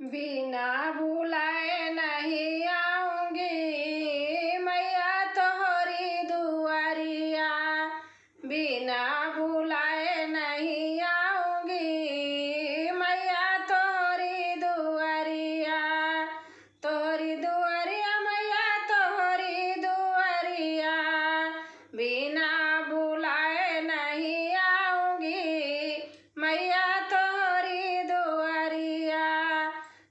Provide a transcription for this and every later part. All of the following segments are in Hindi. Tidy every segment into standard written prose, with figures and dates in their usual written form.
बिना बुलाए नहीं आऊंगी मैया तोहरी दुआरिया, बिना बुलाए नहीं आऊंगी मैया तोहरी दुआरिया, तोहरी दुआरिया मैया तोहरी दुआरिया, बिना बुलाए नहीं आऊंगी मैया तोहरी दुआरिया।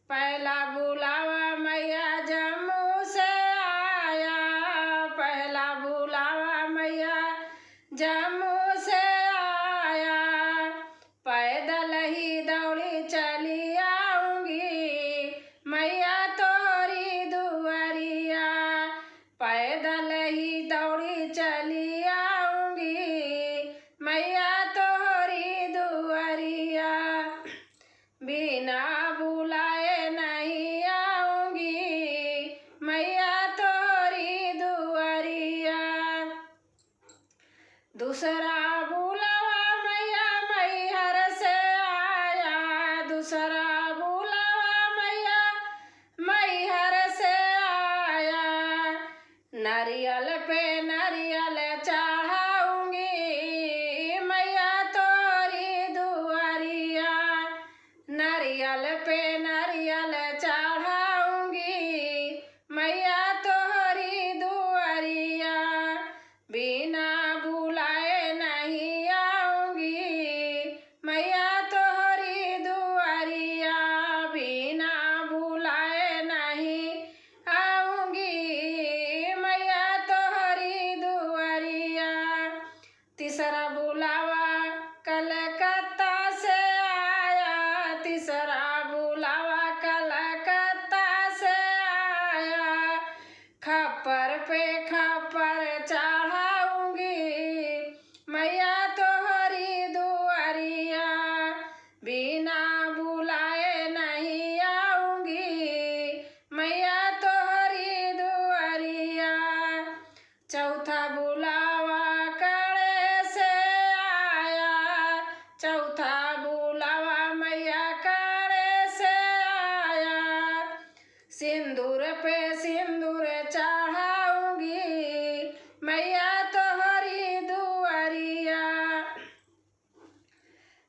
पहला बुलावा मैया जम्मू से आया, पहला बुलावा मैया जम्मू से आया, पैदल ही दौड़ी चली आऊंगी मैया तोहरी दुआरिया, पैदल ही दौड़ी चली आऊंगी मैया तोहरी दुआरिया, बिना बुलाए नहीं आऊंगी मैया तोहरी दुआरिया। दूसरा बुलावा मैया मैहर से आया, दूसरा बुलावा मैया मैहर से आया, नारियल पे नारियल चढ़ाऊंगी मैया तोहरी दुआरिया, नारियल पे नारियल चढ़ाऊंगी मैया तोहरी दुआरिया, बिना बुलाए नहीं आऊंगी मैया तोहरी दुआरिया, बिना बुलाए नहीं आऊंगी मैया तोहरी दुआरिया। तीसरा बुलावा कलकत्ता से आया, तीसरा बुलावा कलकत्ता से आया, खप्पर पे खप्पर चढ़ाऊंगी मैया तोहरी दुआरिया, बिना बुलाए नहीं आऊंगी मैया तोहरी दुआरिया। चौथा बुलावा कड़े से आया, चौथा बुलावा मैया कड़े से आया, सिंदूर पे सिंदूर चढ़ाऊंगी मैया तोहरी दुआरिया,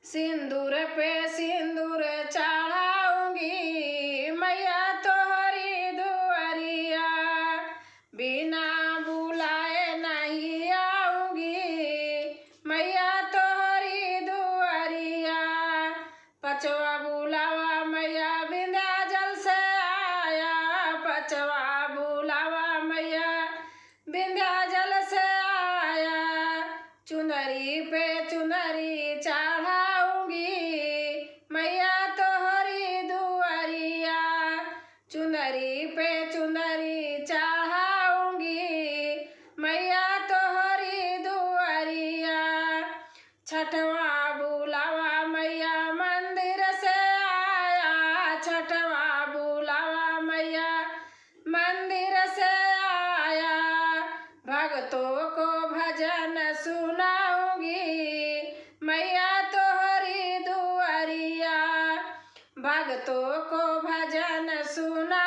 सिंदूर पे सिंदूर चढ़ाऊंगी मैया तोहरी दुआरिया, बिना बुलाए नहीं आऊंगी मैया तोहरी दुआरिया। पांचवा बुलावा मैया विंध्याचल से आया, पांचवा बुलावा मैया विंध्याचल से आया, चुनरी पे चुनरी चढ़ाऊंगी मैया तोहरी दुआरिया, चुनरी पे चुनरी चढ़ाऊंगी मैया तोहरी दुआरिया। छठवा बुलावा मैया मंदिर से आया, छठवा बुलावा मैया मंदिर से आया, भक्तों को भजन सुनाऊंगी मैया तोहरी दुआरिया, भक्तों को भजन सुना